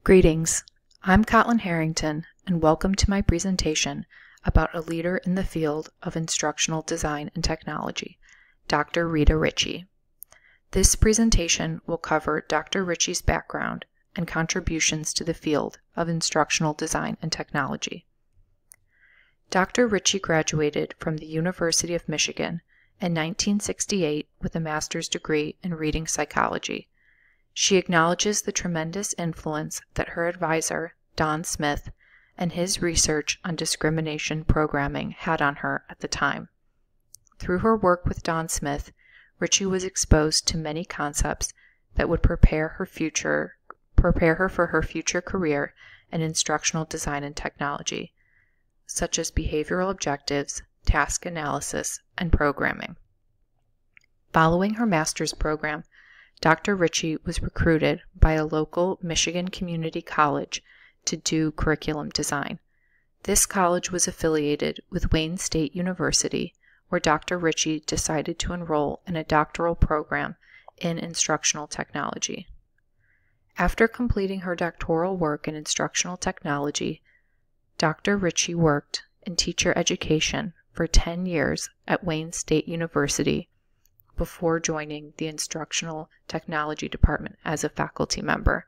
Greetings, I'm Cotlin Harrington, and welcome to my presentation about a leader in the field of instructional design and technology, Dr. Rita Richey. This presentation will cover Dr. Richey's background and contributions to the field of instructional design and technology. Dr. Richey graduated from the University of Michigan in 1968 with a master's degree in reading psychology. She acknowledges the tremendous influence that her advisor, Don Smith, and his research on discrimination programming had on her at the time. Through her work with Don Smith, Richey was exposed to many concepts that would prepare her for her future career in instructional design and technology, such as behavioral objectives, task analysis, and programming. Following her master's program, Dr. Richey was recruited by a local Michigan community college to do curriculum design. This college was affiliated with Wayne State University, where Dr. Richey decided to enroll in a doctoral program in instructional technology. After completing her doctoral work in instructional technology, Dr. Richey worked in teacher education for 10 years at Wayne State University before joining the Instructional Technology Department as a faculty member.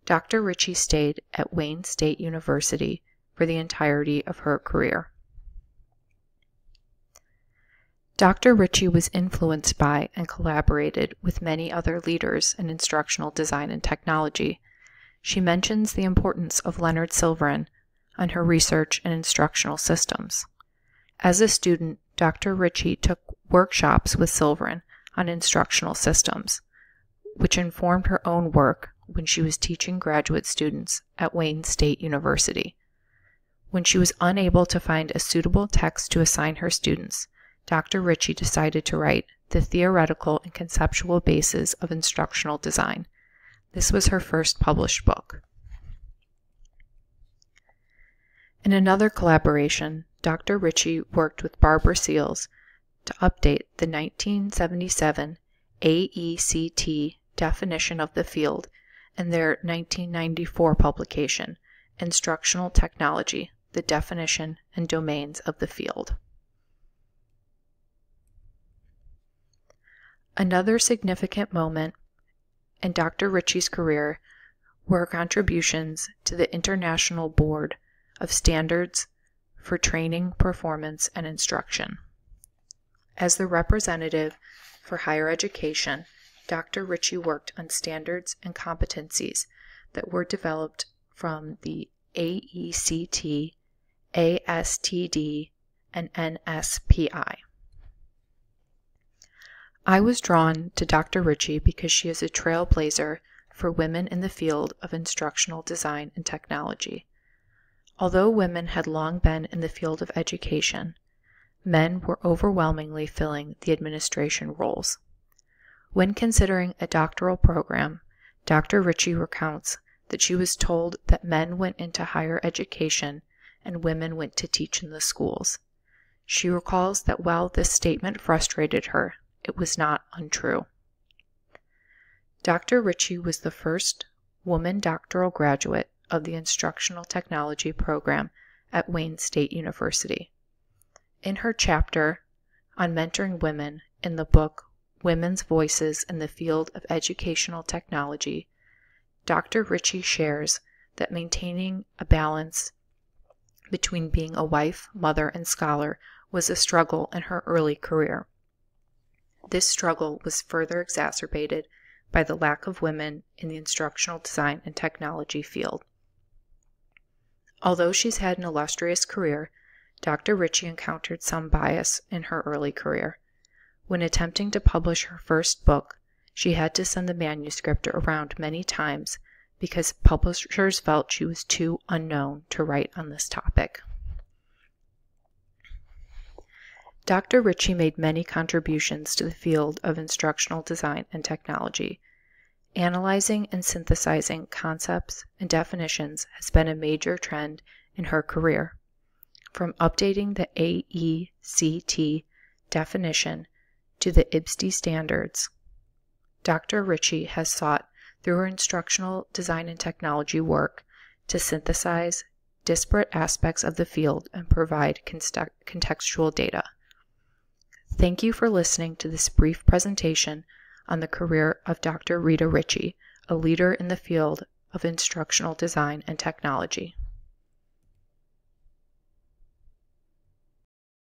Dr. Richey stayed at Wayne State University for the entirety of her career. Dr. Richey was influenced by and collaborated with many other leaders in instructional design and technology. She mentions the importance of Leonard Silverin on her research in instructional systems. As a student, Dr. Richey took workshops with Silverin on instructional systems, which informed her own work when she was teaching graduate students at Wayne State University. When she was unable to find a suitable text to assign her students, Dr. Richey decided to write The Theoretical and Conceptual Bases of Instructional Design. This was her first published book. In another collaboration, Dr. Richey worked with Barbara Seals to update the 1977 AECT definition of the field in their 1994 publication, Instructional Technology, the Definition and Domains of the Field. Another significant moment in Dr. Richey's career were her contributions to the International Board of Standards for Training, Performance, and Instruction. As the representative for higher education, Dr. Richey worked on standards and competencies that were developed from the AECT, ASTD, and NSPI. I was drawn to Dr. Richey because she is a trailblazer for women in the field of instructional design and technology. Although women had long been in the field of education, men were overwhelmingly filling the administration roles. When considering a doctoral program, Dr. Richey recounts that she was told that men went into higher education and women went to teach in the schools. She recalls that while this statement frustrated her, it was not untrue. Dr. Richey was the first woman doctoral graduate of the Instructional Technology program at Wayne State University. In her chapter on mentoring women in the book Women's Voices in the Field of Educational Technology, Dr. Richey shares that maintaining a balance between being a wife, mother, and scholar was a struggle in her early career. This struggle was further exacerbated by the lack of women in the instructional design and technology field. Although she's had an illustrious career, Dr. Richey encountered some bias in her early career. When attempting to publish her first book, she had to send the manuscript around many times because publishers felt she was too unknown to write on this topic. Dr. Richey made many contributions to the field of instructional design and technology. Analyzing and synthesizing concepts and definitions has been a major trend in her career. From updating the AECT definition to the IBSD standards, Dr. Richey has sought through her instructional design and technology work to synthesize disparate aspects of the field and provide contextual data. Thank you for listening to this brief presentation on the career of Dr. Rita Richey, a leader in the field of instructional design and technology.